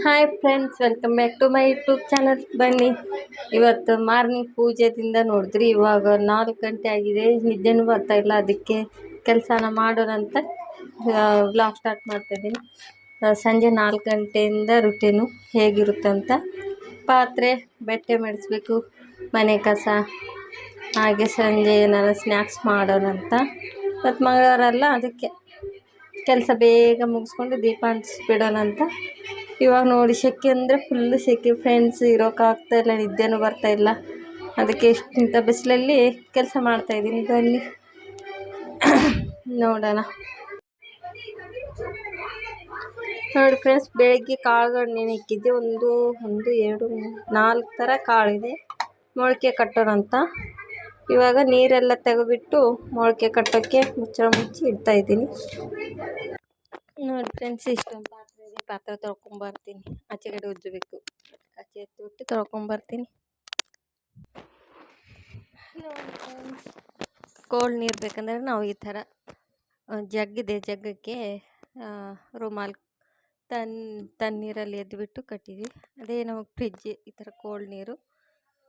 Hi friends, welcome back to my YouTube channel. ಬನ್ನಿ, ಇವತ್ತು morning ಪೂಜೆದಿಂದ ನೋಡಿದ್ರಿ. ಇವಾಗ 4 ಗಂಟೆ ಆಗಿದೆ, ನಿದ್ದೆನೂ ಬರ್ತಾ ಇಲ್ಲ. ಅದಕ್ಕೆ ಕೆಲಸನ ಮಾಡೋಣ ಅಂತ ವ್ಲಾಗ್ ಸ್ಟಾರ್ಟ್ ಮಾಡ್ತಾಯಿದ್ದೀನಿ. ಸಂಜೆ 4 ಗಂಟೆಯಿಂದ ರುಟೀನು ಹೇಗಿರುತ್ತೆ ಅಂತ. ಪಾತ್ರೆ ಬಟ್ಟೆ ಮಡಿಸ್ಬೇಕು, ಮನೆ ಕಸ, ಹಾಗೆ ಸಂಜೆ ಏನಾರು ಸ್ನ್ಯಾಕ್ಸ್ ಮಾಡೋಣ ಅಂತ. ಮತ್ತು ಮಂಗಳವಾರ ಅದಕ್ಕೆ ಕೆಲಸ ಬೇಗ ಮುಗಿಸ್ಕೊಂಡು ದೀಪ ಅಂಟಿಸ್ಬಿಡೋಣ ಅಂತ. ಇವಾಗ ನೋಡಿ, ಸೆಕೆ ಅಂದರೆ ಫುಲ್ಲು ಸೆಕೆ ಫ್ರೆಂಡ್ಸ್, ಇರೋಕ್ಕಾಗ್ತಾಯಿಲ್ಲ, ನಿದ್ದೆನೂ ಬರ್ತಾಯಿಲ್ಲ. ಅದಕ್ಕೆ ಇಂಥ ಬಿಸಿಲಲ್ಲಿ ಕೆಲಸ ಮಾಡ್ತಾಯಿದ್ದೀನಿ. ಬನ್ನಿ ನೋಡೋಣ. ನೋಡಿ ಫ್ರೆಂಡ್ಸ್, ಬೆಳಗ್ಗೆ ಕಾಳುಗಳು ನೆನೆಕ್ಕಿದ್ದೆ. ಒಂದು 2 4 ಥರ ಕಾಳಿದೆ. ಮೊಳಕೆ ಕಟ್ಟೋಣ ಅಂತ ಇವಾಗ ನೀರೆಲ್ಲ ತೆಗೆದುಬಿಟ್ಟು ಮೊಳಕೆ ಕಟ್ಟೋಕ್ಕೆ ಮುಚ್ಚಳ ಮುಚ್ಚಿ ಇಡ್ತಾಯಿದ್ದೀನಿ. ನೋಡಿ ಫ್ರೆಂಡ್ಸ್, ಇಷ್ಟೊಂದು ಪಾತ್ರೆ ಇದೆ. ಪಾತ್ರೆ ತೊಳ್ಕೊಂಬರ್ತೀನಿ. ಆಚೆ ಕಡೆ ಉಜ್ಜಬೇಕು. ಆಚೆ ಎತ್ತಿಬಿಟ್ಟು ತೊಳ್ಕೊಂಬರ್ತೀನಿ. ನೋಡಿ ಫ್ರೆಂಡ್ಸ್, ಕೋಲ್ಡ್ ನೀರು ಬೇಕಂದ್ರೆ ನಾವು ಈ ಥರ ಜಗ್ಗಿದೆ, ಜಗ್ಗಕ್ಕೆ ರುಮಾಲ್ ತಣ್ಣೀರಲ್ಲಿ ಎದ್ದುಬಿಟ್ಟು ಕಟ್ಟಿದ್ವಿ. ಅದೇ ನಮಗೆ ಫ್ರಿಜ್ ಈ ಥರ ಕೋಲ್ಡ್ ನೀರು.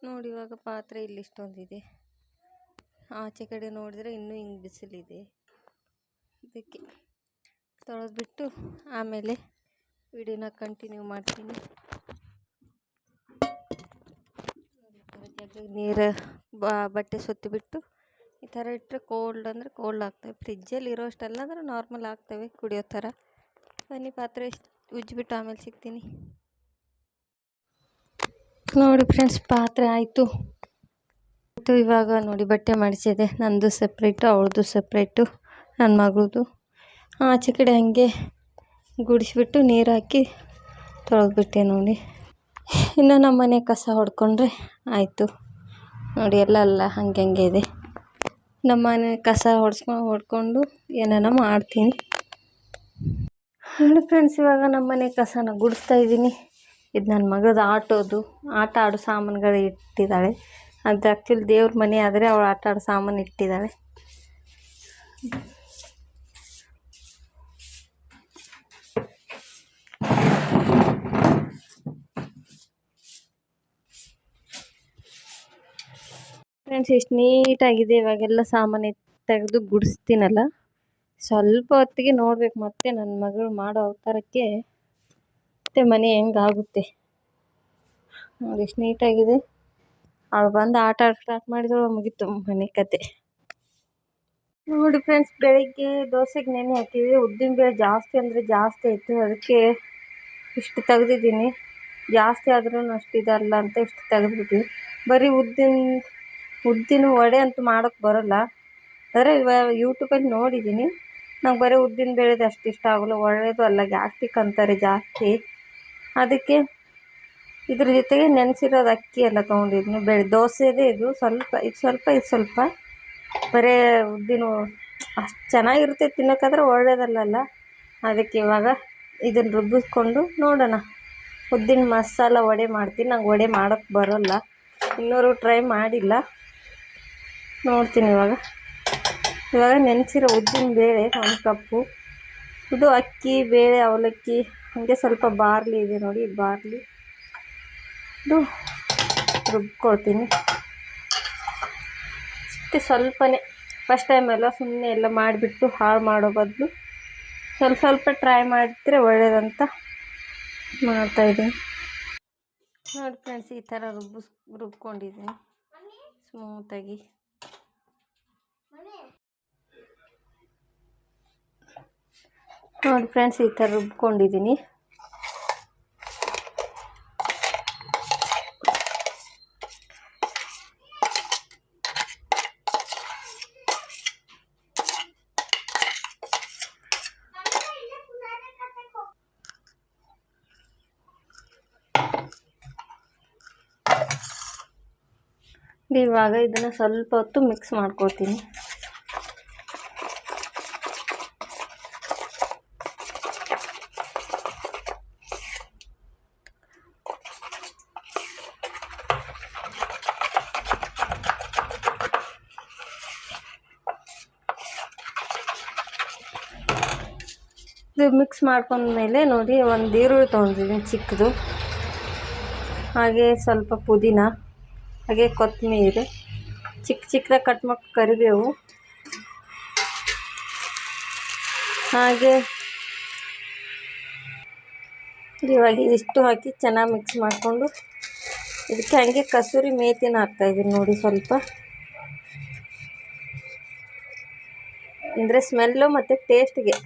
ನೋಡಿ, ಇವಾಗ ಪಾತ್ರೆ ಇಲ್ಲಿ ಇಷ್ಟೊಂದಿದೆ. ಆಚೆ ಕಡೆ ನೋಡಿದ್ರೆ ಇನ್ನೂ ಹಿಂಗೆ ಬಿಸಿಲಿದೆ. ಅದಕ್ಕೆ ತೊಳೆದ್ಬಿಟ್ಟು ಆಮೇಲೆ ವಿಡಿಯೋನ ಕಂಟಿನ್ಯೂ ಮಾಡ್ತೀನಿ. ನೀರು ಬಟ್ಟೆ ಸುತ್ತಿಬಿಟ್ಟು ಈ ಥರ ಇಟ್ಟರೆ ಕೋಲ್ಡ್ ಅಂದರೆ ಕೋಲ್ಡ್ ಆಗ್ತವೆ. ಫ್ರಿಜ್ಜಲ್ಲಿ ಇರೋಷ್ಟೆಲ್ಲ ಅಂದರೆ ನಾರ್ಮಲ್ ಆಗ್ತವೆ, ಕುಡಿಯೋ ಥರ. ಬನ್ನಿ, ಪಾತ್ರೆ ಉಜ್ಜಿಬಿಟ್ಟು ಆಮೇಲೆ ಸಿಗ್ತೀನಿ. ನೋಡಿ ಫ್ರೆಂಡ್ಸ್, ಪಾತ್ರೆ ಆಯಿತು. ಇವಾಗ ನೋಡಿ, ಬಟ್ಟೆ ಮಡಿಸಿದೆ. ನನ್ನದು ಸಪ್ರೇಟು, ಅವಳದು ಸಪ್ರೇಟು, ನನ್ನ ಮಗಳದು. ಆಚೆ ಕಡೆ ಹಂಗೆ ಗುಡಿಸ್ಬಿಟ್ಟು ನೀರು ಹಾಕಿ ತೊಳೆದ್ಬಿಟ್ಟೆ. ನೋಡಿ, ಇನ್ನು ನಮ್ಮ ಮನೆ ಕಸ ಹೊಡ್ಕೊಂಡ್ರೆ ಆಯಿತು. ನೋಡಿ, ಎಲ್ಲ ಹಂಗೆ ಇದೆ. ನಮ್ಮ ಮನೆ ಕಸ ಹೊಡ್ಕೊಂಡು ಏನಾನ ಮಾಡ್ತೀನಿ. ನೋಡಿ ಫ್ರೆಂಡ್ಸ್, ಇವಾಗ ನಮ್ಮ ಮನೆ ಕಸನ ಗುಡಿಸ್ತಾ ಇದ್ದೀನಿ. ಇದು ನನ್ನ ಮಗಳದು ಆಟ ಆಡೋ ಸಾಮಾನುಗಳು ಇಟ್ಟಿದ್ದಾಳೆ. ಅದು ಆ್ಯಕ್ಚುಲಿ ದೇವ್ರ ಮನೆ ಆದರೆ ಅವಳು ಆಟ ಆಡೋ ಸಾಮಾನು ಇಟ್ಟಿದ್ದಾಳೆ. ಫ್ರೆಂಡ್ಸ್, ಎಷ್ಟು ನೀಟಾಗಿದೆ. ಇವಾಗೆಲ್ಲ ಸಾಮಾನು ತೆಗೆದು ಗುಡಿಸ್ತೀನಲ್ಲ, ಸ್ವಲ್ಪ ಹೊತ್ತಿಗೆ ನೋಡ್ಬೇಕು ಮತ್ತೆ ನನ್ನ ಮಗಳು ಮಾಡೋ ಅವತಾರಕ್ಕೆ ಮತ್ತೆ ಮನೆ ಹೆಂಗಾಗುತ್ತೆ. ನೋಡಿ, ಎಷ್ಟು ನೀಟಾಗಿದೆ. ಅವಳು ಬಂದು ಆಟ ಸ್ಟಾರ್ಟ್ ಮಾಡಿದಳು, ಮುಗೀತು ಮನೆ ಕತೆ. ನೋಡಿ ಫ್ರೆಂಡ್ಸ್, ಬೆಳಿಗ್ಗೆ ದೋಸೆಗೆ ನೆನೆ ಹಾಕಿದ್ವಿ. ಉದ್ದಿನಬೇಳೆ ಜಾಸ್ತಿ ಅಂದರೆ ಜಾಸ್ತಿ ಆಯಿತು. ಅದಕ್ಕೆ ಇಷ್ಟು ತೆಗ್ದಿದ್ದೀನಿ. ಜಾಸ್ತಿ ಆದ್ರೂ ಅಷ್ಟಿದಲ್ಲ ಅಂತ ಇಷ್ಟು ತೆಗೆದ್ಬಿಟ್ವಿ. ಬರೀ ಉದ್ದಿನ ವಡೆ ಅಂತೂ ಮಾಡೋಕ್ಕೆ ಬರೋಲ್ಲ. ಆದರೆ ಇವಾಗ ಯೂಟ್ಯೂಬಲ್ಲಿ ನೋಡಿದ್ದೀನಿ. ನಂಗೆ ಬರೀ ಉದ್ದಿನ ಬೇಳೆದು ಅಷ್ಟು ಇಷ್ಟ ಆಗೋಲ್ಲ, ಒಳ್ಳೆಯದು ಅಲ್ಲ, ಗ್ಯಾಸ್ಟ್ರಿಕ್ ಅಂತಾರೆ ಜಾಸ್ತಿ. ಅದಕ್ಕೆ ಇದ್ರ ಜೊತೆಗೆ ನೆನೆಸಿರೋದು ಅಕ್ಕಿ ಎಲ್ಲ ತೊಗೊಂಡಿದ್ದೀನಿ. ದೋಸೆದೇ ಇದು ಸ್ವಲ್ಪ ಬರೀ ಉದ್ದಿನ ಅಷ್ಟು ಚೆನ್ನಾಗಿರುತ್ತೆ ತಿನ್ನೋಕ್ಕಾದ್ರೆ, ಒಳ್ಳೆಯದಲ್ಲ. ಅದಕ್ಕೆ ಇವಾಗ ಇದನ್ನು ರುಬ್ಬಿಸ್ಕೊಂಡು ನೋಡೋಣ. ಉದ್ದಿನ ಮಸಾಲ ವಡೆ ಮಾಡ್ತೀನಿ. ನಂಗೆ ವಡೆ ಮಾಡೋಕ್ಕೆ ಬರೋಲ್ಲ, ಇನ್ನೂರು ಟ್ರೈ ಮಾಡಿಲ್ಲ. ನೋಡ್ತೀನಿ ಇವಾಗ ನೆನೆಸಿರೋ ಉದ್ದಿನ ಬೇಳೆ 1 ಕಪ್ಪು. ಇದು ಅಕ್ಕಿ, ಬೇಳೆ, ಅವಲಕ್ಕಿ, ಹಾಗೆ ಸ್ವಲ್ಪ ಬಾರ್ಲಿ ಇದೆ ನೋಡಿ. ಬಾರ್ಲಿ ಇದು ರುಬ್ಕೊಳ್ತೀನಿ ಅಷ್ಟೇ. ಸ್ವಲ್ಪನೇ, ಫಸ್ಟ್ ಟೈಮ್ ಎಲ್ಲ ಸುಮ್ಮನೆ ಎಲ್ಲ ಮಾಡಿಬಿಟ್ಟು ಹಾಳು ಮಾಡೋ ಬದಲು ಸ್ವಲ್ಪ ಟ್ರೈ ಮಾಡಿದ್ರೆ ಒಳ್ಳೇದಂತ ಮಾಡ್ತಾಯಿದ್ದೀನಿ. ನೋಡಿ ಫ್ರೆಂಡ್ಸ್, ಈ ಥರ ರುಬ್ಕೊಂಡಿದ್ದೀನಿ ಸ್ಮೂತಾಗಿ. ನೋಡಿ ಫ್ರೆಂಡ್ಸ್, ಈ ಥರ ರುಬ್ಕೊಂಡಿದ್ದೀನಿ. ಇವಾಗ ಇದನ್ನು ಸ್ವಲ್ಪ ಹೊತ್ತು ಮಿಕ್ಸ್ ಮಾಡ್ಕೊಳ್ತೀನಿ. ಇದು ಮಿಕ್ಸ್ ಮಾಡ್ಕೊಂಡ್ಮೇಲೆ ನೋಡಿ ಒಂದು ಈರುಳ್ಳಿ ತೊಗೊಂಡಿದ್ದೀನಿ ಚಿಕ್ಕದು, ಹಾಗೆ ಸ್ವಲ್ಪ ಪುದೀನ, ಹಾಗೆ ಕೊತ್ತಂಬರಿ, ಚಿಕ್ಕದಾಗಿ ಕಟ್ ಮಾಡಿ ಕರಿಬೇವು, ಹಾಗೆ ಇವಾಗ ಇಷ್ಟು ಹಾಕಿ ಚೆನ್ನಾಗಿ ಮಿಕ್ಸ್ ಮಾಡಿಕೊಂಡು ಇದಕ್ಕೆ ಹಾಗೆ ಕಸೂರಿ ಮೇಥಿನ ಹಾಕ್ತಾಯಿದ್ದೀನಿ ನೋಡಿ ಸ್ವಲ್ಪ, ಅಂದರೆ ಸ್ಮೆಲ್ಲು ಮತ್ತು ಟೇಸ್ಟ್ಗೆ.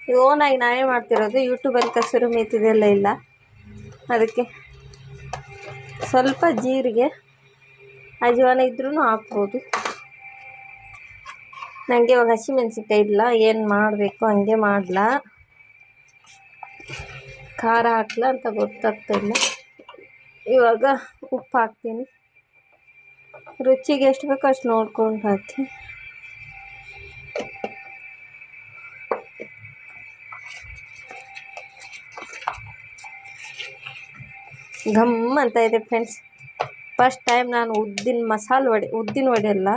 ಇದು ಓನಾಗಿ ನಾವೇ ಮಾಡ್ತಿರೋದು, ಯೂಟ್ಯೂಬಲ್ಲಿ ಕಸೂರಿ ಮೇಥಿದೆಲ್ಲ ಇಲ್ಲ. ಅದಕ್ಕೆ ಸ್ವಲ್ಪ ಜೀರಿಗೆ, ಅಜವಾನ ಇದ್ರೂ ಹಾಕ್ಬೋದು. ನನಗೆ ಇವಾಗ ಹಸಿಮೆಣ್ಸಿನ್ಕಾಯಿ ಇಲ್ಲ, ಏನು ಮಾಡಬೇಕು ಹಂಗೆ ಮಾಡಲ, ಖಾರ ಹಾಕ್ಲ ಅಂತ ಗೊತ್ತಾಗ್ತಾಯಿಲ್ಲ. ಇವಾಗ ಉಪ್ಪು ಹಾಕ್ತೀನಿ, ರುಚಿಗೆ ಎಷ್ಟು ಬೇಕೋ ಅಷ್ಟು ನೋಡ್ಕೊಂಡು ಹಾಕಿ. ಘಮ್ ಅಂತ ಇದೆ ಫ್ರೆಂಡ್ಸ್. ಫಸ್ಟ್ ಟೈಮ್ ನಾನು ಉದ್ದಿನ ವಡೆ ಅಲ್ಲ,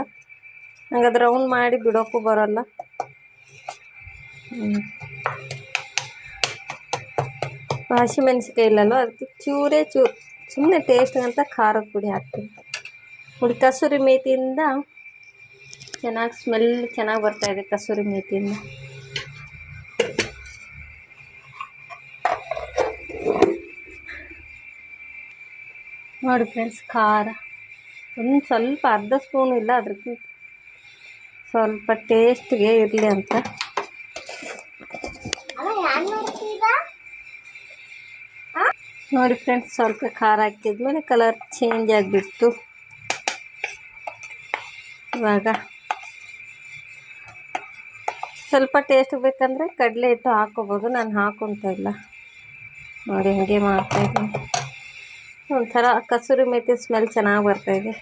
ನಂಗೆ ಅದು ರೌಂಡ್ ಮಾಡಿ ಬಿಡೋಕ್ಕೂ ಬರೋಲ್ಲ. ಹಸಿಮೆಣ್ಸಿನ್ಕಾಯಿ ಇಲ್ಲಲ್ವ, ಅದಕ್ಕೆ ಚೂರೇ ಸುಮ್ಮನೆ ಟೇಸ್ಟ್ ಅಂತ ಖಾರದ ಪುಡಿ ಹಾಕ್ತೀನಿ ನೋಡಿ. ಕಸೂರಿ ಮೇಥಿಯಿಂದ ಚೆನ್ನಾಗಿ ಸ್ಮೆಲ್ ಚೆನ್ನಾಗಿ ಬರ್ತಾಯಿದೆ ಕಸೂರಿ ಮೇಥಿಯಿಂದ. ನೋಡಿ ಫ್ರೆಂಡ್ಸ್, ಖಾರ ಒಂದು ಸ್ವಲ್ಪ ಅರ್ಧ ಸ್ಪೂನು ಇಲ್ಲ, ಅದಕ್ಕೆ ಸ್ವಲ್ಪ ಟೇಸ್ಟ್ಗೆ ಇರಲಿ ಅಂತ. ನೋಡಿ ಫ್ರೆಂಡ್ಸ್, ಸ್ವಲ್ಪ ಖಾರ ಹಾಕಿದ್ಮೇಲೆ ಕಲರ್ ಚೇಂಜ್ ಆಗಿಬಿಡ್ತು. ಇವಾಗ ಸ್ವಲ್ಪ ಟೇಸ್ಟ್ ಬೇಕಂದರೆ ಕಡಲೆ ಹಿಟ್ಟು ಹಾಕ್ಕೋಬೋದು, ನಾನು ಹಾಕ್ಕೊತಾ ಇಲ್ಲ ನೋಡಿ, ಹಾಗೆ ಮಾಡ್ತಾಯಿದ್ದೀನಿ. ಒಂಥರ ಕಸೂರಿ ಮೇಥಿ ಸ್ಮೆಲ್ ಚೆನ್ನಾಗಿ ಬರ್ತಾಯಿದೆ.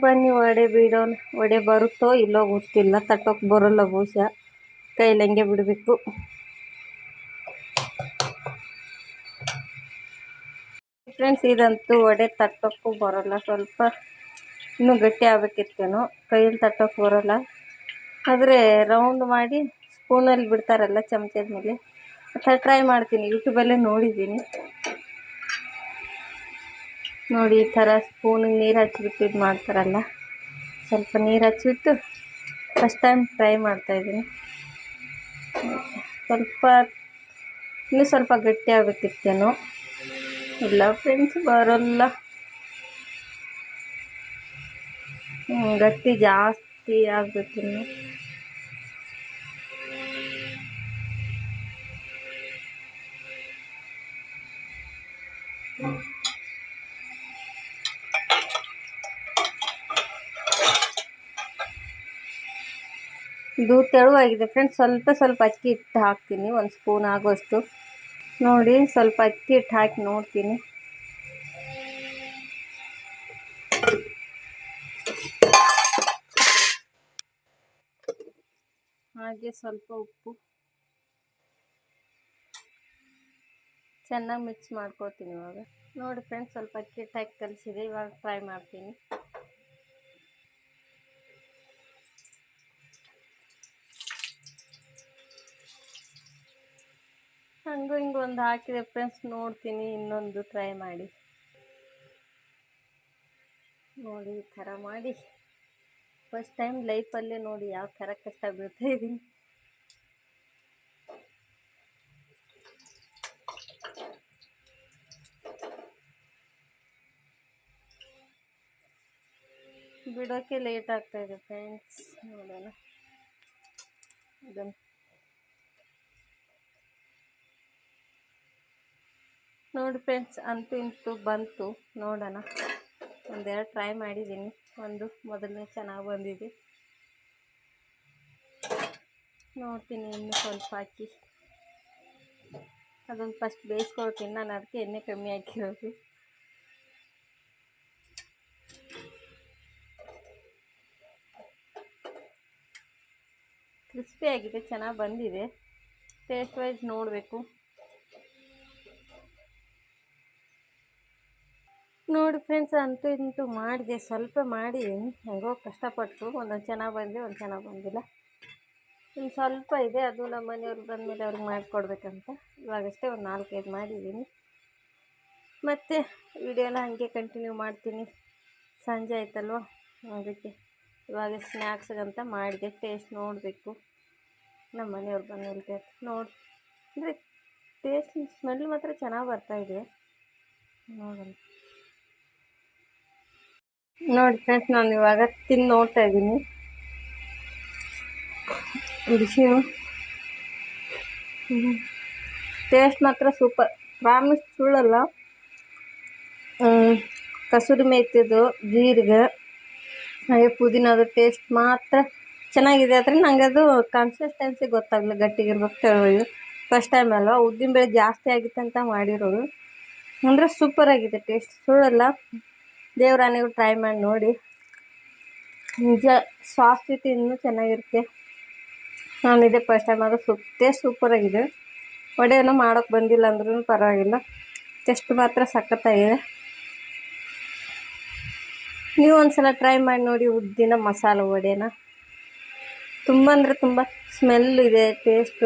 ಬನ್ನಿ ವಡೆ ಬಿಡೋಣ. ವಡೆ ಬರುತ್ತೋ ಇಲ್ಲೋ ಗೊತ್ತಿಲ್ಲ, ತಟ್ಟೋಕೆ ಬರೋಲ್ಲ ಬಹುಶಃ, ಕೈಲಿ ಹಂಗೆ ಬಿಡಬೇಕು. ಫ್ರೆಂಡ್ಸ್, ಇದಂತೂ ವಡೆ ತಟ್ಟೋಕ್ಕೂ ಬರೋಲ್ಲ, ಸ್ವಲ್ಪ ಇನ್ನೂ ಗಟ್ಟಿ ಆಗಬೇಕಿತ್ತೇನೋ, ಕೈಯಲ್ಲಿ ತಟ್ಟೋಕೆ ಬರೋಲ್ಲ. ಆದರೆ ರೌಂಡ್ ಮಾಡಿ ಸ್ಪೂನಲ್ಲಿ ಬಿಡ್ತಾರಲ್ಲ ಚಮಚದ ಮೇಲೆ, ಆ ಥರ ಟ್ರೈ ಮಾಡ್ತೀನಿ, ಯೂಟ್ಯೂಬಲ್ಲೇ ನೋಡಿದ್ದೀನಿ ನೋಡಿ. ಈ ಥರ ಸ್ಪೂನಿಗೆ ನೀರು ಹಚ್ಚಿಬಿಟ್ಟು ಇದು ಮಾಡ್ತಾರಲ್ಲ, ಸ್ವಲ್ಪ ನೀರು ಹಚ್ಚಿಬಿಟ್ಟು ಫಸ್ಟ್ ಟೈಮ್ ಟ್ರೈ ಮಾಡ್ತಾಯಿದ್ದೀನಿ. ಇನ್ನೂ ಸ್ವಲ್ಪ ಗಟ್ಟಿ ಆಗಬೇಕಿತ್ತೇನೋ, ಇಲ್ಲ ಫ್ರೆಂಡ್ಸ್ ಬರೋಲ್ಲ, ಗಟ್ಟಿ ಜಾಸ್ತಿ ಆಗಬೇಕಿನ್ನು. ಇದು ತೆಳುವಾಗಿದೆ ಫ್ರೆಂಡ್ಸ್, ಸ್ವಲ್ಪ ಅಕ್ಕಿ ಹಿಟ್ಟು ಹಾಕ್ತೀನಿ, ಒಂದು ಸ್ಪೂನ್ ಆಗೋಷ್ಟು ನೋಡಿ. ಸ್ವಲ್ಪ ಅಕ್ಕಿ ಹಿಟ್ಟು ಹಾಕಿ ನೋಡ್ತೀನಿ. ಹಾಗೆ ಸ್ವಲ್ಪ ಉಪ್ಪು, ಚೆನ್ನಾಗಿ ಮಿಕ್ಸ್ ಮಾಡ್ಕೊಳ್ತೀನಿ. ಇವಾಗ ನೋಡಿ ಫ್ರೆಂಡ್ಸ್, ಸ್ವಲ್ಪ ಅಕ್ಕಿ ಹಿಟ್ಟು ಹಾಕಿ ಕಲಿಸಿದೆ, ಇವಾಗ ಫ್ರೈ ಮಾಡ್ತೀನಿ. ಹಂಗೂ ಹಿಂಗೆ ಒಂದು ಹಾಕಿದೆ ಫ್ರೆಂಡ್ಸ್, ನೋಡ್ತೀನಿ ಇನ್ನೊಂದು ಟ್ರೈ ಮಾಡಿ. ನೋಡಿ ಈ ಥರ ಮಾಡಿ ಫಸ್ಟ್ ಟೈಮ್ ಲೈಫಲ್ಲೇ ನೋಡಿ ಯಾವ ಥರ ಕಷ್ಟ ಬೀಳ್ತಾ ಇದ್ದೀನಿ. ಬಿಡೋಕ್ಕೆ ಲೇಟ್ ಆಗ್ತಾಯಿದೆ ಫ್ರೆಂಡ್ಸ್, ನೋಡೋಣ ಇದನ್ನು. ನೋಡಿ ಫ್ರೆಂಡ್ಸ್, ಅಂತೂ ಇಂತೂ ಬಂತು, ನೋಡೋಣ. ಒಂದೆರಡು ಟ್ರೈ ಮಾಡಿದ್ದೀನಿ, ಒಂದು ಮೊದಲನೇ ಚೆನ್ನಾಗಿ ಬಂದಿದೆ, ನೋಡ್ತೀನಿ ಇನ್ನೂ ಸ್ವಲ್ಪ ಹಾಕಿ. ಅದೊಂದು ಫಸ್ಟ್ ಬೇಯಿಸ್ಕೊಳ್ತೀನಿ, ನಾನು ಅದಕ್ಕೆ ಎಣ್ಣೆ ಕಮ್ಮಿ ಹಾಕಿರೋದು. ಕ್ರಿಸ್ಪಿ ಆಗಿದೆ, ಚೆನ್ನಾಗಿ ಬಂದಿದೆ, ಟೇಸ್ಟ್ ವೈಸ್ ನೋಡಬೇಕು. ನೋಡಿ ಫ್ರೆಂಡ್ಸ್, ಅಂತೂ ಇಂತೂ ಮಾಡಿದೆ, ಸ್ವಲ್ಪ ಮಾಡಿ ಹೆಂಗೋ ಕಷ್ಟಪಟ್ಟು ಒಂದೊಂದು ಚೆನ್ನಾಗಿ ಬಂದಿದೆ, ಒಂದು ಚೆನ್ನಾಗಿ ಬಂದಿಲ್ಲ. ಇನ್ನು ಸ್ವಲ್ಪ ಇದೆ, ಅದು ನಮ್ಮ ಮನೆಯವ್ರು ಬಂದಮೇಲೆ ಅವ್ರಿಗೆ ಮಾಡಿಕೊಡ್ಬೇಕಂತ. ಇವಾಗಷ್ಟೇ ಒಂದು 4-5 ಮಾಡಿದ್ದೀನಿ. ಮತ್ತು ವಿಡಿಯೋನ ಹಾಗೆ ಕಂಟಿನ್ಯೂ ಮಾಡ್ತೀನಿ. ಸಂಜೆ ಆಯ್ತಲ್ವ, ಅದಕ್ಕೆ ಇವಾಗ ಸ್ನ್ಯಾಕ್ಸ್ಗಂತ ಮಾಡಿದೆ. ಟೇಸ್ಟ್ ನೋಡಬೇಕು, ನಮ್ಮ ಮನೆಯವ್ರು ಬಂದಮೇಲೆ ನೋಡಿ. ಅಂದರೆ ಟೇಸ್ಟ್ ಸ್ಮೆಲ್ ಮಾತ್ರ ಚೆನ್ನಾಗಿ ಬರ್ತಾಯಿದೆ, ನೋಡೋಣ. ನೋಡಿ ಫ್ರೆಂಡ್ಸ್, ನಾನು ಇವಾಗ ತಿಂದು ನೋಡ್ತಾ ಇದ್ದೀನಿ. ಬಿಸಿ ಟೇಸ್ಟ್ ಮಾತ್ರ ಸೂಪರ್, ಪ್ರಾಮಿಸ್ ಸುಳ್ಳಲ್ಲ. ಕಸೂರಿ ಮೇಥಿದು, ಜೀರಿಗೆ ಹಾಗೆ ಪುದೀನದು ಟೇಸ್ಟ್ ಮಾತ್ರ ಚೆನ್ನಾಗಿದೆ. ಆದರೆ ನನಗೆ ಅದು ಕನ್ಸಿಸ್ಟೆನ್ಸಿ ಗೊತ್ತಾಗಲಿಲ್ಲ, ಗಟ್ಟಿಗಿರ್ಬೇಕು ತೆಳುವಾಗಿ. ಫಸ್ಟ್ ಟೈಮ್ ಅಲ್ವಾ, ಉದ್ದಿನಬೇಳೆ ಜಾಸ್ತಿ ಆಗಿತ್ತು ಅಂತ ಮಾಡಿರೋದು. ಅಂದರೆ ಸೂಪರಾಗಿದೆ ಟೇಸ್ಟ್, ಸುಳ್ಳಲ್ಲ. ದೇವರಾಣಿಗೂ ಟ್ರೈ ಮಾಡಿ ನೋಡಿ, ನಿಜ ಸಾಸ್ ಜೊತೆ ಇನ್ನೂ ಚೆನ್ನಾಗಿರುತ್ತೆ. ನಾನು ಇದೇ ಫಸ್ಟ್ ಟೈಮ್, ಅದು ಟೇಸ್ಟ್ ಸೂಪರಾಗಿದೆ. ವಡೆಯನ್ನು ಮಾಡೋಕ್ಕೆ ಬಂದಿಲ್ಲ ಅಂದ್ರೂ ಪರವಾಗಿಲ್ಲ, ಟೇಸ್ಟ್ ಮಾತ್ರ ಸಖತ್ತಾಗಿದೆ. ನೀವು ಒಂದ್ಸಲ ಟ್ರೈ ಮಾಡಿ ನೋಡಿ ಉದ್ದಿನ ಮಸಾಲೆ ವಡೆನ. ತುಂಬ ಅಂದರೆ ತುಂಬ ಸ್ಮೆಲ್ ಇದೆ, ಟೇಸ್ಟ್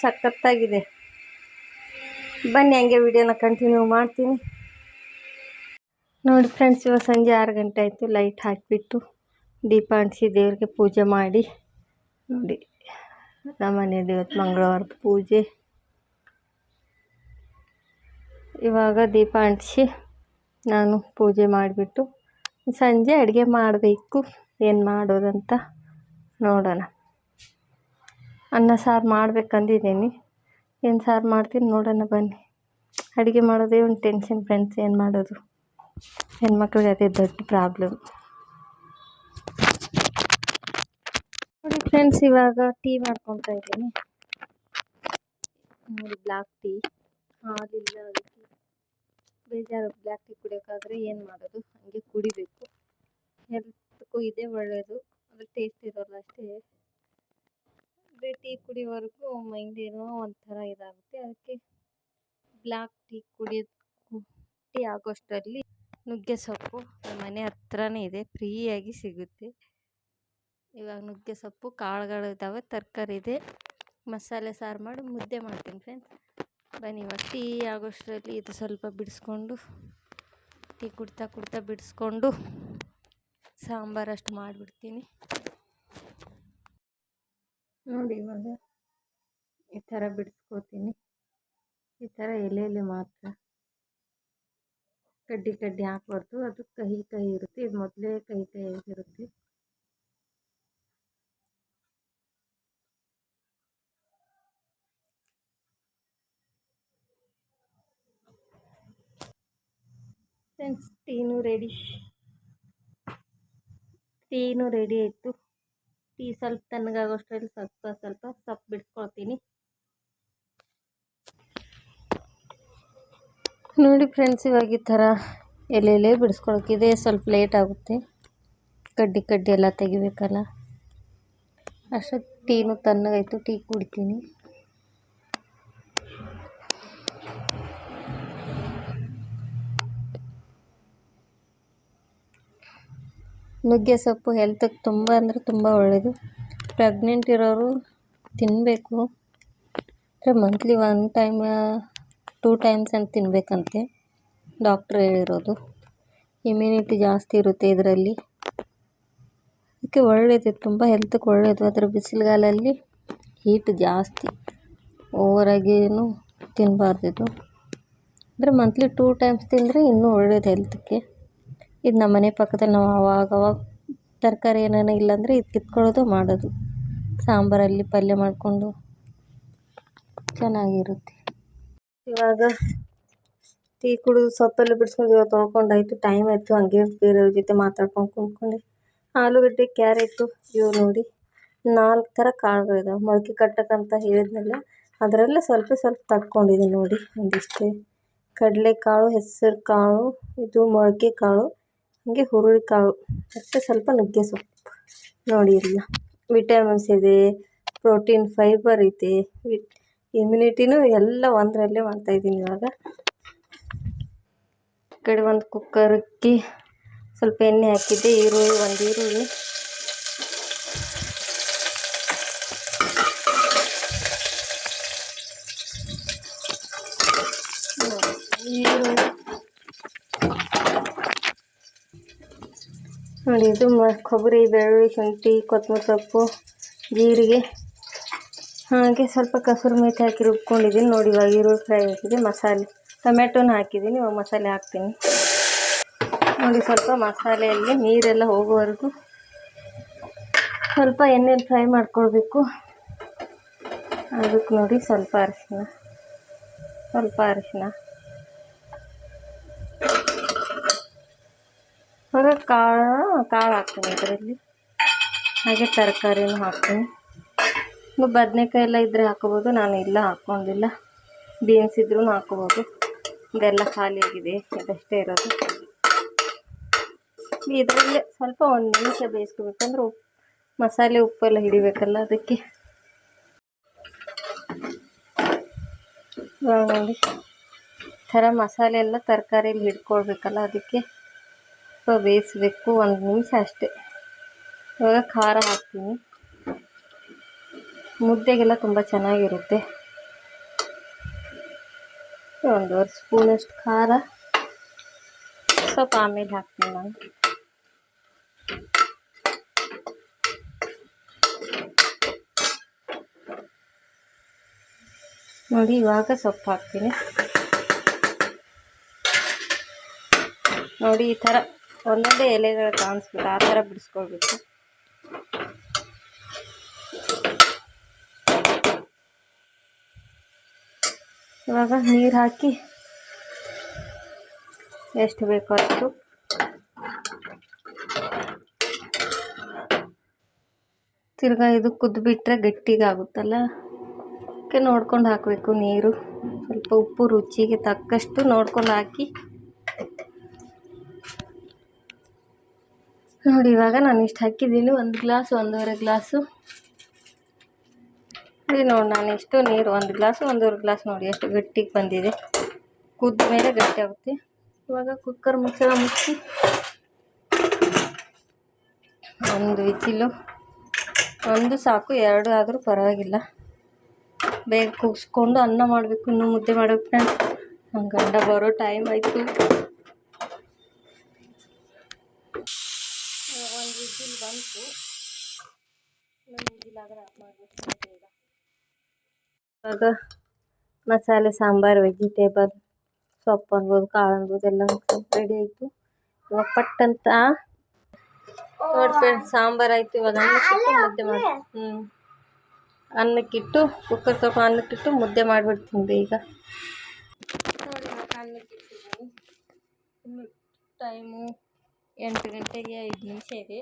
ಸಖತ್ತಾಗಿದೆ. ಬನ್ನಿ ಹಂಗೆ ವಿಡಿಯೋನ ಕಂಟಿನ್ಯೂ ಮಾಡ್ತೀನಿ. ನೋಡಿ ಫ್ರೆಂಡ್ಸ್, ಇವಾಗ ಸಂಜೆ 6 ಗಂಟೆ ಆಯಿತು. ಲೈಟ್ ಹಾಕಿಬಿಟ್ಟು ದೀಪ ಅಂಟಿಸಿ ದೇವ್ರಿಗೆ ಪೂಜೆ ಮಾಡಿ. ನೋಡಿ, ನಮ್ಮನೆ ದೇವತ್ತು ಮಂಗಳವಾರದ ಪೂಜೆ. ಇವಾಗ ದೀಪ ಅಂಟಿಸಿ ನಾನು ಪೂಜೆ ಮಾಡಿಬಿಟ್ಟು ಸಂಜೆ ಅಡುಗೆ ಮಾಡಬೇಕು. ಏನು ಮಾಡೋದಂತ ನೋಡೋಣ. ಅನ್ನ ಸಾರು ಮಾಡ್ಬೇಕಂದಿದ್ದೀನಿ, ಏನು ಸಾರು ಮಾಡ್ತೀನಿ ನೋಡೋಣ ಬನ್ನಿ. ಅಡುಗೆ ಮಾಡೋದೇ ಒಂದು ಟೆನ್ಷನ್ ಫ್ರೆಂಡ್ಸ್, ಏನು ಮಾಡೋದು, ಹೆಣ್ಮಕ್ಳಿಗೆ ಅದೇ ದೊಡ್ಡ ಪ್ರಾಬ್ಲಮ್. ನೋಡಿ ಫ್ರೆಂಡ್ಸ್, ಇವಾಗ ಟೀ ಮಾಡ್ಕೊತಾ ಇದ್ದೀನಿ. ನೋಡಿ, ಬ್ಲ್ಯಾಕ್ ಟೀ, ಹಾಲಿಲ್ಲ, ಅದಕ್ಕೆ ಬೇಜಾರು. ಬ್ಲ್ಯಾಕ್ ಟೀ ಕುಡಿಯೋಕ್ಕಾದರೆ ಏನು ಮಾಡೋದು, ಹಾಗೆ ಕುಡಿಬೇಕು. ಹೆಲ್ತ್ಗೂ ಇದೇ ಒಳ್ಳೆಯದು, ಅದು ಟೇಸ್ಟ್ ಇರೋಲ್ಲ ಅಷ್ಟೇ. ಅದೇ ಟೀ ಕುಡಿಯೋವರೆಗೂ ಮೈಂಡ್ ಏನೋ ಒಂಥರ ಇದಾಗುತ್ತೆ. ಅದಕ್ಕೆ ಬ್ಲ್ಯಾಕ್ ಟೀ ಟೀ ಆಗೋಷ್ಟರಲ್ಲಿ ನುಗ್ಗೆ ಸೊಪ್ಪು ನಮ್ಮ ಮನೆ ಹತ್ರನೇ ಇದೆ, ಫ್ರೀಯಾಗಿ ಸಿಗುತ್ತೆ. ಇವಾಗ ನುಗ್ಗೆ ಸೊಪ್ಪು, ಕಾಳುಗಳು ಇದ್ದಾವೆ, ತರಕಾರಿ ಇದೆ, ಮಸಾಲೆ ಸಾರು ಮಾಡಿ ಮುದ್ದೆ ಮಾಡ್ತೀನಿ ಫ್ರೆಂಡ್ಸ್. ಬನ್ನಿ, ಇವಾಗ ಟೀ ಆಗೋಷ್ಟರಲ್ಲಿ ಇದು ಸ್ವಲ್ಪ ಬಿಡಿಸ್ಕೊಂಡು, ಟೀ ಕುಡ್ತಾ ಬಿಡಿಸ್ಕೊಂಡು ಸಾಂಬಾರಷ್ಟು ಮಾಡಿಬಿಡ್ತೀನಿ. ನೋಡಿ, ಇವಾಗ ಈ ಥರ ಬಿಡಿಸ್ಕೋತೀನಿ. ಈ ಥರ ಎಲೆಯಲ್ಲಿ ಮಾತ್ರ ಕಡ್ಡಿ ಹಾಕ್ಬಾರ್ದು, ಅದು ಕಹಿ ಇರುತ್ತೆ. ಇದು ಮೊದಲೇ ಕಹಿ ಆಗಿರುತ್ತೆ. ಫ್ರೆಂಡ್ಸ್, ಟೀನು ರೆಡಿ ಆಯಿತು. ಟೀ ಸ್ವಲ್ಪ ತಣ್ಣಗಾಗೋಷ್ಟರಲ್ಲಿ ಸ್ವಲ್ಪ ಸೊಪ್ಪು ಬಿಡಿಸ್ಕೊಳ್ತೀನಿ. ನೋಡಿ ಫ್ರೆಂಡ್ಸ್, ಇವಾಗ ಈ ಥರ ಎಲೆ ಬಿಡಿಸ್ಕೊಳಕ್ಕಿದೆ, ಸ್ವಲ್ಪ ಲೇಟ್ ಆಗುತ್ತೆ. ಕಡ್ಡಿ ಎಲ್ಲ ತೆಗಿಬೇಕಲ್ಲ. ಅಷ್ಟೊತ್ತು ಟೀನು ತಣ್ಣಗಾಯಿತು, ಟೀ ಕುಡಿತೀನಿ. ನುಗ್ಗೆ ಸೊಪ್ಪು ಹೆಲ್ತಿಗೆ ತುಂಬ ಅಂದರೆ ತುಂಬ ಒಳ್ಳೆಯದು. ಪ್ರೆಗ್ನೆಂಟ್ ಇರೋರು ತಿನ್ನಬೇಕು. ಮಂತ್ಲಿ 1 ಟೈಮ್ 2 ಟೈಮ್ಸ್ ಅಂತ ತಿನ್ನಬೇಕಂತೆ, ಡಾಕ್ಟ್ರ್ ಹೇಳಿರೋದು. ಇಮ್ಯುನಿಟಿ ಜಾಸ್ತಿ ಇರುತ್ತೆ ಇದರಲ್ಲಿ, ಅದಕ್ಕೆ ಒಳ್ಳೆಯದು, ತುಂಬ ಹೆಲ್ತ್ಗೆ ಒಳ್ಳೆಯದು. ಅದರ ಬಿಸಿಲುಗಾಲಲ್ಲಿ ಹೀಟ್ ಜಾಸ್ತಿ, ಓವರಾಗೇನು ತಿನ್ನಬಾರ್ದಿದು. ಅಂದರೆ ಮಂತ್ಲಿ 2 ಟೈಮ್ಸ್ ತಿಂದರೆ ಇನ್ನೂ ಒಳ್ಳೆಯದು ಹೆಲ್ತ್ಗೆ. ಇದು ನಮ್ಮ ಮನೆ ಪಕ್ಕದಲ್ಲಿ ನಾವು ಅವಾಗ ತರಕಾರಿ ಏನೇನೋ ಇಲ್ಲಾಂದರೆ ಇದು ಕಿತ್ಕೊಳ್ಳೋದು ಮಾಡೋದು, ಸಾಂಬಾರಲ್ಲಿ ಪಲ್ಯ ಮಾಡಿಕೊಂಡು ಚೆನ್ನಾಗಿರುತ್ತೆ. ಇವಾಗ ಟೀ ಕುಡಿದು ಸೊಪ್ಪೆಲ್ಲ ಬಿಡಿಸ್ಕೊಂಡು ಇವಾಗ ತೊಳ್ಕೊಂಡಾಯಿತು. ಟೈಮ್ ಆಯಿತು, ಹಂಗೆ ಬೇರೆಯವ್ರ ಜೊತೆ ಮಾತಾಡ್ಕೊಂಡು ಕುಂತ್ಕೊಂಡೆ. ಆಲೂಗಡ್ಡೆ, ಕ್ಯಾರೆಟು, ಇವು ನೋಡಿ 4 ಥರ ಕಾಳುಗಳಿದಾವೆ. ಮೊಳಕೆ ಕಟ್ಟಕ್ಕಂತ ಹೇಳಿದ್ನಲ್ಲ, ಅದರಲ್ಲೇ ಸ್ವಲ್ಪ ತಕ್ಕೊಂಡಿದ್ದೀನಿ ನೋಡಿ. ಒಂದಿಷ್ಟೇ ಕಡಲೆಕಾಳು, ಹೆಸರು ಕಾಳು, ಇದು ಮೊಳಕೆ ಕಾಳು, ಹಾಗೆ ಹುರುಳಿಕಾಳು, ಮತ್ತು ಸ್ವಲ್ಪ ನುಗ್ಗೆ ಸೊಪ್ಪು. ನೋಡಿ, ಇಲ್ಲ ವಿಟಮಿನ್ಸ್ ಇದೆ, ಪ್ರೋಟೀನ್, ಫೈಬರ್ ಇದೆ, ಇಮ್ಯುನಿಟಿನೂ ಎಲ್ಲ ಒಂದರಲ್ಲೇ ಮಾಡ್ತಾಯಿದ್ದೀನಿ. ಇವಾಗ ಈ ಕಡೆ ಒಂದು ಕುಕ್ಕರ್ಗೆ ಸ್ವಲ್ಪ ಎಣ್ಣೆ ಹಾಕಿದ್ದೆ. ಒಂದು ಈರುಳ್ಳಿ ನೋಡಿ ಇದು ಕೊಬ್ಬರಿ, ಬೆಳ್ಳುಳ್ಳಿ, ಶುಂಠಿ, ಕೊತ್ತಂಬರಿ ಸೊಪ್ಪು, ಜೀರಿಗೆ, ಹಾಗೆ ಸ್ವಲ್ಪ ಕಸೂರಿ ಮೇಥಿ ಹಾಕಿ ರುಬ್ಕೊಂಡಿದ್ದೀನಿ. ನೋಡಿ ಇವಾಗ ಈರುಳ್ಳಿ ಫ್ರೈ ಹಾಕಿದೆ, ಮಸಾಲೆ ಟೊಮೆಟೊನ ಹಾಕಿದ್ದೀನಿ. ಇವಾಗ ಮಸಾಲೆ ಹಾಕ್ತೀನಿ. ನೋಡಿ ಸ್ವಲ್ಪ ಮಸಾಲೆಯಲ್ಲಿ ನೀರೆಲ್ಲ ಹೋಗೋವರೆಗೂ ಸ್ವಲ್ಪ ಎಣ್ಣೆಲಿ ಫ್ರೈ ಮಾಡ್ಕೊಳ್ಬೇಕು. ಅದಕ್ಕೆ ನೋಡಿ ಸ್ವಲ್ಪ ಅರಿಶಿನ ಇವಾಗ ಕಾಳು ಹಾಕ್ತೀನಿ ಇದರಲ್ಲಿ. ಹಾಗೆ ತರಕಾರಿನೂ ಹಾಕ್ತೀನಿ. ಬದನೆಕಾಯಿ ಎಲ್ಲ ಇದ್ದರೆ ಹಾಕೋಬೋದು, ನಾನು ಇಲ್ಲ ಹಾಕ್ಕೊಂಡಿಲ್ಲ. ಬೀನ್ಸ್ ಇದ್ರೂ ಹಾಕೋಬೋದು. ಇದೆಲ್ಲ ಖಾಲಿಯಾಗಿದೆ, ಇದಷ್ಟೇ ಇರೋದು. ಇದರಲ್ಲೇ ಸ್ವಲ್ಪ 1 ನಿಮಿಷ ಬೇಯಿಸ್ಕೋಬೇಕಂದ್ರೆ ಮಸಾಲೆ ಉಪ್ಪೆಲ್ಲ ಹಿಡಿಬೇಕಲ್ಲ, ಅದಕ್ಕೆ. ಇವಾಗ ನೋಡಿ ಥರ ಮಸಾಲೆ ಎಲ್ಲ ತರಕಾರಿಯಲ್ಲಿ ಹಿಡ್ಕೊಳ್ಬೇಕಲ್ಲ, ಅದಕ್ಕೆ ಸ್ವಲ್ಪ ಬೇಯಿಸ್ಬೇಕು. 1 ನಿಮಿಷ ಅಷ್ಟೇ. ಇವಾಗ ಖಾರ ಹಾಕ್ತೀನಿ. ಮುದ್ದೆಗೆಲ್ಲ ತುಂಬ ಚೆನ್ನಾಗಿರುತ್ತೆ. 1 ಸ್ಪೂನಷ್ಟು ಖಾರ, ಸ್ವಲ್ಪ ಆಮೇಲೆ ಹಾಕ್ತೀನಿ ನಾನು. ನೋಡಿ ಇವಾಗ ಸೊಪ್ಪು ಹಾಕ್ತೀನಿ. ನೋಡಿ ಈ ಥರ ಒಂದೊಂದೇ ಎಲೆಗಳು ಕಾಣಿಸ್ಬೇಕು, ಆ ಥರ ಬಿಡಿಸ್ಕೊಳ್ಬೇಕು. ಇವಾಗ ನೀರು ಹಾಕಿ ಎಷ್ಟು ಬೇಕೋ ಅಷ್ಟು. ತಿರ್ಗಾ ಇದು ಕುದ್ಬಿಟ್ರೆ ಗಟ್ಟಿಗಾಗುತ್ತಲ್ಲ, ಅದಕ್ಕೆ ನೋಡ್ಕೊಂಡು ಹಾಕಬೇಕು ನೀರು. ಸ್ವಲ್ಪ ಉಪ್ಪು ರುಚಿಗೆ ತಕ್ಕಷ್ಟು ನೋಡ್ಕೊಂಡು ಹಾಕಿ. ನೋಡಿ ಇವಾಗ ನಾನು ಇಷ್ಟು ಹಾಕಿದ್ದೀನಿ, 1 ಗ್ಲಾಸ್ 1.5 ಗ್ಲಾಸು. ನೋಡಿ ನಾನು ಎಷ್ಟು ನೀರು 1 ಗ್ಲಾಸು 1.5 ಗ್ಲಾಸ್ ನೋಡಿ ಎಷ್ಟು ಗಟ್ಟಿಗೆ ಬಂದಿದೆ. ಕುದ್ದ ಮೇಲೆ ಗಟ್ಟಿ ಆಗುತ್ತೆ. ಇವಾಗ ಕುಕ್ಕರ್ ಮುಚ್ಚಳ ಮುಚ್ಚಿ 1 ವಿಚಿಲು, 1 ಸಾಕು, 2 ಆದರೂ ಪರವಾಗಿಲ್ಲ. ಬೇಗ ಕೂಗಿಸ್ಕೊಂಡು ಅನ್ನ ಮಾಡಬೇಕು. ಇನ್ನೂ ಮುದ್ದೆ ಮಾಡಬೇಕು. ನನ್ನ ಗಂಡ ಬರೋ ಟೈಮ್ ಆಯಿತು. 1 ವಿಜಿಲ್ ಬಂತು. 1 ವಿಜಿಲ್ ಆದರೆ ಆಫ್ ಮಾಡಬೇಕು. ಇವಾಗ ಮಸಾಲೆ ಸಾಂಬಾರು, ವೆಜಿಟೇಬಲ್, ಸೊಪ್ಪು ಅನ್ಬೋದು, ಕಾಳು ಅನ್ಬೋದು, ಎಲ್ಲ ರೆಡಿ ಆಯಿತು. ಇವಾಗ ಪಟ್ಟಂತ ನೋಡಿ ಫ್ರೆಂಡ್ಸ್, ಸಾಂಬಾರು ಆಯಿತು. ಇವಾಗ ಅನ್ನಕ್ಕಿಟ್ಟು ಮುದ್ದೆ ಮಾಡಿ ಅನ್ನಕ್ಕಿಟ್ಟು ಕುಕ್ಕರ್ ತೊಗೊಂಡು ಅನ್ನಕ್ಕಿಟ್ಟು ಮುದ್ದೆ ಮಾಡಿಬಿಡ್ತೀನಿ ಬೇಗ. ನೋಡಿ ಇವಾಗ ಅನ್ನಕ್ಕಿಟ್ಟಿದ್ದೀನಿ. ಟೈಮು 8 ಗಂಟೆಗೆ 5 ನಿಮಿಷ ಇದೆ.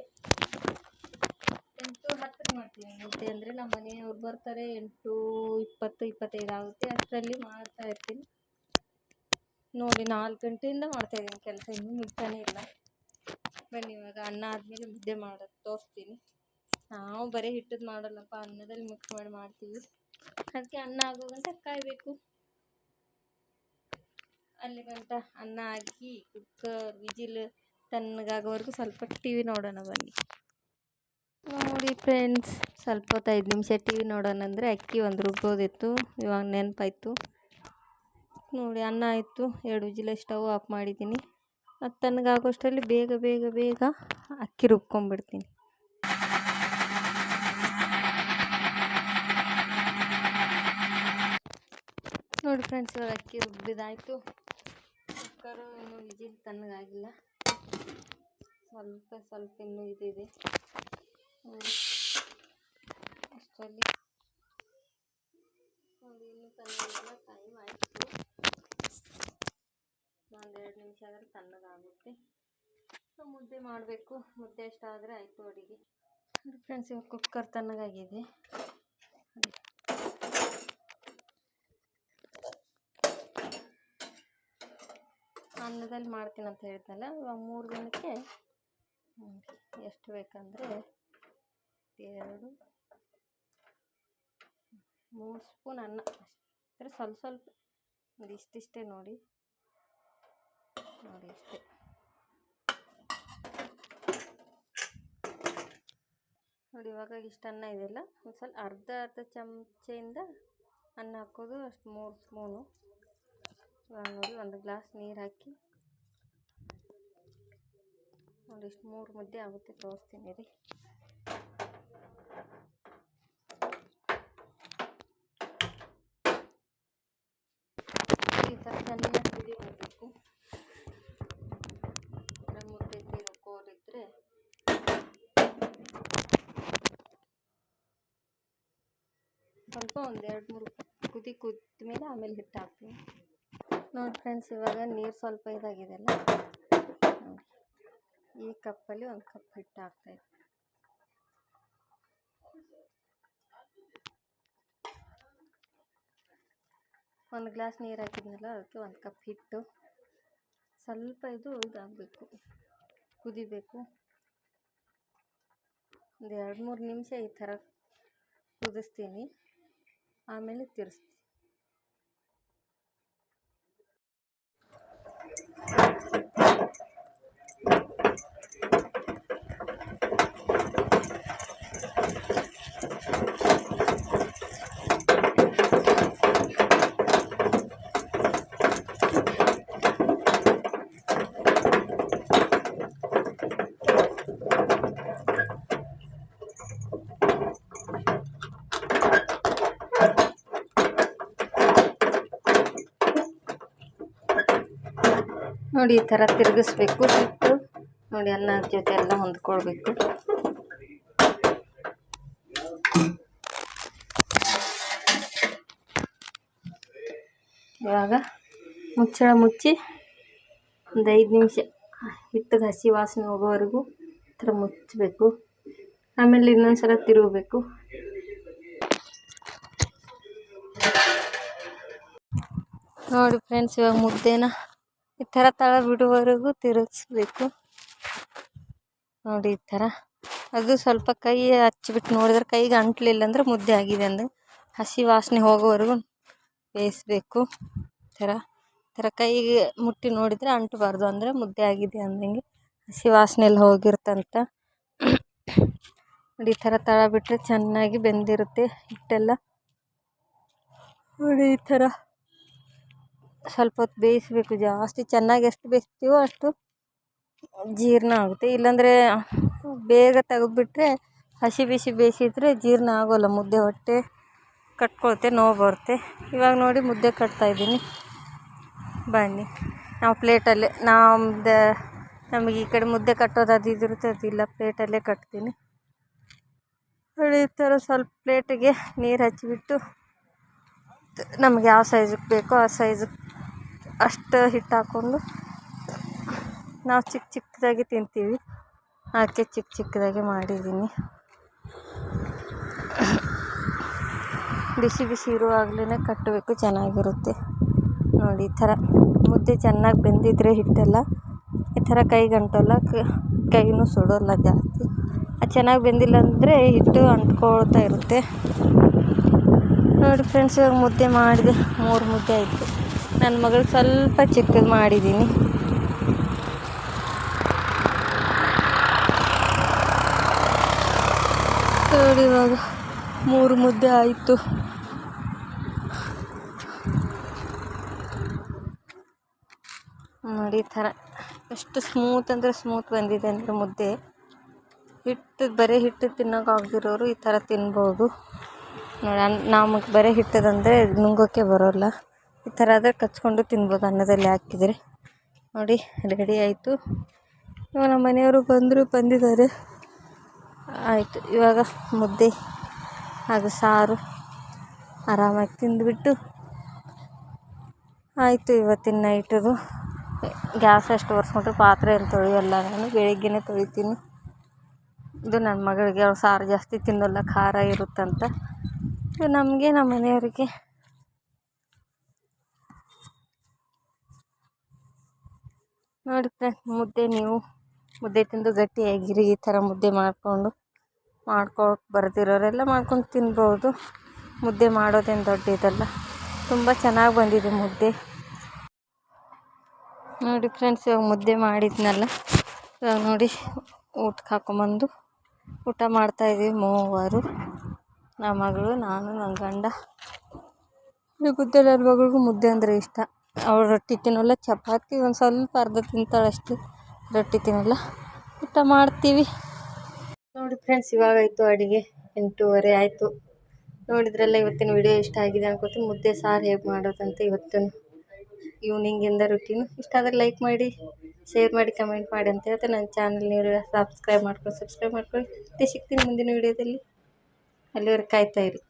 8:10ಕ್ಕೆ ಮಾಡ್ತೀನಿ ಮುದ್ದೆ. ಅಂದರೆ ನಮ್ಮ ಮನೆಯವ್ರು ಬರ್ತಾರೆ 8:20 25 ಆಗುತ್ತೆ. ಅಷ್ಟರಲ್ಲಿ ಮಾಡ್ತಾ ಇರ್ತೀನಿ. ನೋಡಿ 4 ಗಂಟೆಯಿಂದ ಮಾಡ್ತಾಯಿದ್ದೀನಿ ಕೆಲಸ, ಇನ್ನೂ ಮುಗ್ತಾನೇ ಇಲ್ಲ. ಬನ್ನಿ ಇವಾಗ ಅನ್ನ ಆದಮೇಲೆ ಮುದ್ದೆ ಮಾಡೋದು ತೋರಿಸ್ತೀನಿ. ನಾವು ಬರೀ ಹಿಟ್ಟದ್ದು ಮಾಡೋಲ್ಲಪ್ಪ, ಅನ್ನದಲ್ಲಿ ಮಿಕ್ಸ್ ಮಾಡಿ ಮಾಡ್ತೀವಿ. ಅದಕ್ಕೆ ಅನ್ನ ಆಗೋ ಗಂಟ ಕಾಯಬೇಕು. ಅಲ್ಲಿ ಗಂಟ ಅನ್ನ ಹಾಕಿ ಕುಕ್ಕರ್ ವಿಜಿಲ್ ತಣ್ಣಗಾಗೋವರೆಗೂ ಸ್ವಲ್ಪ ಟಿ ವಿ ನೋಡೋಣ ಬನ್ನಿ. ನೋಡಿ ಫ್ರೆಂಡ್ಸ್, ಸ್ವಲ್ಪ ಹೊತ್ತು 5 ನಿಮಿಷ ಟಿ ವಿ ನೋಡೋಣ ಅಂದರೆ ಅಕ್ಕಿ 1 ರುಬ್ಬೋದಿತ್ತು. ಇವಾಗ ನೆನಪಾಯಿತು. ನೋಡಿ ಅನ್ನ ಆಯಿತು, 2 ವಿಜಿಲ್ ಸ್ಟವ್ ಆಫ್ ಮಾಡಿದ್ದೀನಿ. ಅದು ತಣ್ಣಗಾಗೋಷ್ಟರಲ್ಲಿ ಬೇಗ ಅಕ್ಕಿ ರುಬ್ಕೊಂಡ್ಬಿಡ್ತೀನಿ. ನೋಡಿ ಫ್ರೆಂಡ್ಸ್, ಇವಾಗ ಅಕ್ಕಿ ರುಬ್ಬಿದಾಯಿತು. ಕುಕ್ಕರು ಇನ್ನೂ ವಿಜಿಲ್ ತಣ್ಣಗಾಗಿಲ್ಲ, ಸ್ವಲ್ಪ ಇನ್ನೂ ಇದಿದೆ. ಅಷ್ಟರಲ್ಲಿ ನೋಡಿ ಇನ್ನೂ ತಣ್ಣಗಿಲ್ಲ, ಟೈಮ್ ಆಯಿತು. 1-2 ನಿಮಿಷ ಆದರೆ ತಣ್ಣಗಾಗುತ್ತೆ. ಮುದ್ದೆ ಮಾಡಬೇಕು. ಮುದ್ದೆ ಎಷ್ಟಾದರೆ ಆಯಿತು ಅಡುಗೆ. ಫ್ರೆಂಡ್ಸ್, ಇವಾಗ ಕುಕ್ಕರ್ ತಣ್ಣಗಾಗಿದೆ. ಅನ್ನದಲ್ಲಿ ಮಾಡ್ತೀನಿ ಅಂತ ಹೇಳ್ತಲ್ಲ, ಇವಾಗ 3 ಜನಕ್ಕೆ ಎಷ್ಟು ಬೇಕಂದರೆ 2 3 ಸ್ಪೂನ್ ಅನ್ನ ಅಷ್ಟೇ. ಸ್ವಲ್ಪ ಒಂದು ಇಷ್ಟಿಷ್ಟೇ ನೋಡಿ ಇಷ್ಟೇ. ನೋಡಿ ಇವಾಗ ಇಷ್ಟು ಅನ್ನ ಇದೆಯಲ್ಲ, ಒಂದು ಸ್ವಲ್ಪ ಅರ್ಧ ಚಮಚೆಯಿಂದ ಅನ್ನ ಹಾಕೋದು, ಅಷ್ಟು 3 ಸ್ಪೂನು. ಇವಾಗ ನೋಡಿ 1 ಗ್ಲಾಸ್ ನೀರು ಹಾಕಿ ನೋಡಿ ಇಷ್ಟು 3 ಮುದ್ದೆ ಆಗುತ್ತೆ, ತೋರಿಸ್ತೀನಿ ರೀ. ಈ ಥರ ಚೆನ್ನಾಗಿ ಪುಡಿ ಮಾಡಬೇಕು. ಮುದ್ದೆ ಕೋರಿದ್ರೆ ಸ್ವಲ್ಪ ಒಂದು 2-3 ಕುದಿ ಕುದ್ದ ಮೇಲೆ ಆಮೇಲೆ ಹಿಟ್ಟು ಹಾಕ್ತೀನಿ. ನೋಡಿ ಫ್ರೆಂಡ್ಸ್, ಇವಾಗ ನೀರು ಸ್ವಲ್ಪ ಇದಾಗಿದೆಲ್ಲ, ನೋಡಿ ಈ ಕಪ್ಪಲ್ಲಿ 1 ಕಪ್ ಹಿಟ್ಟು ಹಾಕ್ತಾಯಿದ್ದೆ. ಒಂದು ಗ್ಲಾಸ್ ನೀರು ಹಾಕಿದ್ನಲ್ಲ, ಅದಕ್ಕೆ 1 ಕಪ್ ಹಿಟ್ಟು. ಸ್ವಲ್ಪ ಇದಾಗಬೇಕು, ಕುದಿಬೇಕು. ಒಂದು 2-3 ನಿಮಿಷ ಈ ಥರ ಕುದಿಸ್ತೀನಿ, ಆಮೇಲೆ ತಿರ್ಸ್ತೀನಿ. ನೋಡಿ ಈ ಥರ ತಿರುಗಿಸ್ಬೇಕು ಹಿಟ್ಟು. ನೋಡಿ ಅನ್ನದ ಜೊತೆ ಎಲ್ಲ ಹೊಂದ್ಕೊಳ್ಬೇಕು. ಇವಾಗ ಮುಚ್ಚಳ ಮುಚ್ಚಿ ಒಂದು 5 ನಿಮಿಷ ಹಿಟ್ಟದ ಹಸಿ ವಾಸನೆ ಹೋಗೋವರೆಗೂ ಈ ಥರ ಮುಚ್ಚಬೇಕು. ಆಮೇಲೆ ಇನ್ನೊಂದ್ಸಲ ತಿರುಗಬೇಕು. ನೋಡಿ ಫ್ರೆಂಡ್ಸ್, ಇವಾಗ ಮುದ್ದೆನ ಈ ಥರ ತಳ ಬಿಡುವವರೆಗೂ ತಿರುಗಿಸ್ಬೇಕು. ನೋಡಿ ಈ ಥರ. ಅದು ಸ್ವಲ್ಪ ಕೈ ಹಚ್ಚಿಬಿಟ್ಟು ನೋಡಿದ್ರೆ ಕೈಗೆ ಅಂಟ್ಲಿಲ್ಲ ಅಂದರೆ ಮುದ್ದೆ ಆಗಿದೆ ಅಂದರೆ. ಹಸಿ ವಾಸನೆ ಹೋಗೋವರೆಗೂ ಬೇಯಿಸ್ಬೇಕು. ಈ ಥರ ಕೈಗೆ ಮುಟ್ಟಿ ನೋಡಿದರೆ ಅಂಟಬಾರ್ದು, ಅಂದರೆ ಮುದ್ದೆ ಆಗಿದೆ ಅಂದಂಗೆ. ಹಸಿ ವಾಸನೆ ಎಲ್ಲ ಹೋಗಿರ್ತಂತ. ನೋಡಿ ಈ ಥರ ತಳ ಬಿಟ್ಟರೆ ಚೆನ್ನಾಗಿ ಬೆಂದಿರುತ್ತೆ ಹಿಟ್ಟೆಲ್ಲ. ನೋಡಿ ಈ ಥರ ಸ್ವಲ್ಪ ಹೊತ್ತು ಬೇಯಿಸಬೇಕು. ಜಾಸ್ತಿ ಚೆನ್ನಾಗಿ ಎಷ್ಟು ಬೇಯಿಸ್ತೀವೋ ಅಷ್ಟು ಜೀರ್ಣ ಆಗುತ್ತೆ. ಇಲ್ಲಾಂದರೆ ಬೇಗ ತೆಗೆದುಬಿಟ್ರೆ ಹಸಿ ಬಿಸಿ ಬೇಯಿಸಿದ್ರೆ ಜೀರ್ಣ ಆಗೋಲ್ಲ. ಮುದ್ದೆ ಹೊಟ್ಟೆ ಕಟ್ಕೊಳುತ್ತೆ, ನೋವು ಬರುತ್ತೆ. ಇವಾಗ ನೋಡಿ ಮುದ್ದೆ ಕಟ್ತಾಯಿದ್ದೀನಿ. ಬನ್ನಿ, ನಾವು ಪ್ಲೇಟಲ್ಲೇ ನಮಗೆ ಈ ಕಡೆ ಮುದ್ದೆ ಕಟ್ಟೋದು ಅದು ಇದಿರುತ್ತೆ, ಅದಿಲ್ಲ, ಪ್ಲೇಟಲ್ಲೇ ಕಟ್ತೀನಿ. ನೋಡಿ ಈ ಥರ ಸ್ವಲ್ಪ ಪ್ಲೇಟಿಗೆ ನೀರು ಹಚ್ಚಿಬಿಟ್ಟು ನಮಗೆ ಯಾವ ಸೈಜಿಗೆ ಬೇಕೋ ಆ ಸೈಜಿಗೆ ಅಷ್ಟು ಹಿಟ್ಟು ಹಾಕ್ಕೊಂಡು ನಾವು ಚಿಕ್ಕದಾಗಿ ತಿಂತೀವಿ. ಅದಕ್ಕೆ ಚಿಕ್ಕದಾಗಿ ಮಾಡಿದ್ದೀನಿ. ಬಿಸಿ ಬಿಸಿ ಇರುವಾಗಲೇ ಕಟ್ಟಬೇಕು, ಚೆನ್ನಾಗಿರುತ್ತೆ. ನೋಡಿ ಈ ಥರ ಮುದ್ದೆ ಚೆನ್ನಾಗಿ ಬೆಂದಿದ್ರೆ ಹಿಟ್ಟೆಲ್ಲ ಈ ಥರ ಕೈಗಂಟಲ್ಲ, ಕೈನೂ ಸುಡೋಲ್ಲ ಜಾಸ್ತಿ. ಅದು ಚೆನ್ನಾಗಿ ಬೆಂದಿಲ್ಲ ಅಂದರೆ ಹಿಟ್ಟು ಅಂಟ್ಕೊಳ್ತಾ ಇರುತ್ತೆ. ನೋಡಿ ಫ್ರೆಂಡ್ಸ್, ಇವಾಗ ಮುದ್ದೆ ಮಾಡಿದೆ. 3 ಮುದ್ದೆ ಆಯಿತು. ನನ್ನ ಮಗಳಿಗೆ ಸ್ವಲ್ಪ ಚಿಕ್ಕದು ಮಾಡಿದ್ದೀನಿ. ನೋಡಿ ಇವಾಗ 3 ಮುದ್ದೆ ಆಯಿತು. ನೋಡಿ ಈ ಥರ ಎಷ್ಟು ಸ್ಮೂತ್ ಅಂದರೆ ಸ್ಮೂತ್ ಬಂದಿದೆ ಅಂದರೆ ಮುದ್ದೆ. ಬರೀ ಹಿಟ್ಟು ತಿನ್ನೋಕ್ಕಾಗದಿರೋರು ಈ ಥರ ತಿನ್ಬೋದು. ನೋಡಿ ನಮಗೆ ಬರೀ ಹಿಟ್ಟದಂದರೆ ನುಂಗೋಕ್ಕೆ ಬರೋಲ್ಲ. ಈ ಥರ ಆದರೆ ಕಚ್ಕೊಂಡು ತಿನ್ಬೋದು ಅನ್ನದಲ್ಲಿ ಹಾಕಿದರೆ. ನೋಡಿ ರೆಡಿ ಆಯಿತು. ಇವಾಗ ನಮ್ಮ ಮನೆಯವರು ಬಂದಿದ್ದಾರೆ. ಆಯಿತು, ಇವಾಗ ಮುದ್ದೆ ಹಾಗೂ ಸಾರು ಆರಾಮಾಗಿ ತಿಂದುಬಿಟ್ಟು ಆಯಿತು. ಇವತ್ತಿನ ನೈಟದು ಗ್ಯಾಸ್ ಅಷ್ಟು ಒರೆಸ್ಕೊಂಡ್ರೆ ಪಾತ್ರೆ ಏನು ತೊಳೆಯೋಲ್ಲ, ನಾನು ಬೆಳಿಗ್ಗೆನೇ ತೊಳಿತೀನಿ. ಇದು ನನ್ನ ಮಗಳಿಗೆ, ಅವಳು ಸಾರು ಜಾಸ್ತಿ ತಿನ್ನೋಲ್ಲ, ಖಾರ ಇರುತ್ತಂತ. ಇದು ನಮಗೆ, ನಮ್ಮ ಮನೆಯವರಿಗೆ. ನೋಡಿ ಫ್ರೆಂಡ್ಸ್, ನೀವು ಮುದ್ದೆ ತಿಂದು ಗಟ್ಟಿಯಾಗಿರಿ. ಈ ಥರ ಮುದ್ದೆ ಮಾಡ್ಕೊಳಕ್ಕೆ ಬರ್ತಿರೋರೆಲ್ಲ ಮಾಡ್ಕೊಂಡು ತಿನ್ಬೋದು. ಮುದ್ದೆ ಮಾಡೋದೇನು ದೊಡ್ಡ ಇದಲ್ಲ, ತುಂಬ ಚೆನ್ನಾಗಿ ಬಂದಿದೆ ಮುದ್ದೆ. ನೋಡಿ ಫ್ರೆಂಡ್ಸ್, ಇವಾಗ ಮುದ್ದೆ ಮಾಡಿದ್ನಲ್ಲ, ಇವಾಗ ನೋಡಿ ಊಟಕ್ಕೆ ಹಾಕೊಂಬಂದು ಊಟ ಮಾಡ್ತಾಯಿದ್ದೀವಿ. 3 ನಮ್ಮ ಮಗಳು, ನಾನು, ನನ್ನ ಗಂಡ. ಮುದ್ದೆ ನನ್ನ ಮಗಳಿಗೂ ಮುದ್ದೆ ಅಂದರೆ ಇಷ್ಟ. ಅವಳು ರೊಟ್ಟಿ ತಿನ್ನೋಲ್ಲ, ಚಪಾತಿ ಒಂದು ಸ್ವಲ್ಪ ಅರ್ಧ ತಿಂತಾಳಷ್ಟು, ರೊಟ್ಟಿ ತಿನ್ನೋಲ್ಲ. ನಾಷ್ಟ ಮಾಡ್ತೀವಿ ನೋಡಿ ಫ್ರೆಂಡ್ಸ್. ಇವಾಗಾಯಿತು ಅಡುಗೆ 8:30 ಆಯಿತು. ನೋಡಿದ್ರಲ್ಲ ಇವತ್ತಿನ ವಿಡಿಯೋ ಇಷ್ಟ ಆಗಿದೆ ಅನ್ಕೋತೀನಿ. ಮುದ್ದೆ ಸಾರು ಹೇಗೆ ಮಾಡೋದಂತ ಇವತ್ತಿನ ಈವ್ನಿಂಗಿಂದ ರುಟೀನು. ಇಷ್ಟ ಆದರೆ ಲೈಕ್ ಮಾಡಿ, ಶೇರ್ ಮಾಡಿ, ಕಮೆಂಟ್ ಮಾಡಿ ಅಂತ ಹೇಳ್ತಾ ನನ್ನ ಚಾನಲ್ ನೀವು ಸಬ್ಸ್ಕ್ರೈಬ್ ಮಾಡ್ಕೊಳ್ಳಿ. ಮತ್ತೆ ಸಿಗ್ತೀನಿ ಮುಂದಿನ ವಿಡಿಯೋದಲ್ಲಿ. ಅಲ್ಲಿವರೆಗೆ ಕಾಯ್ತಾ ಇರಿ.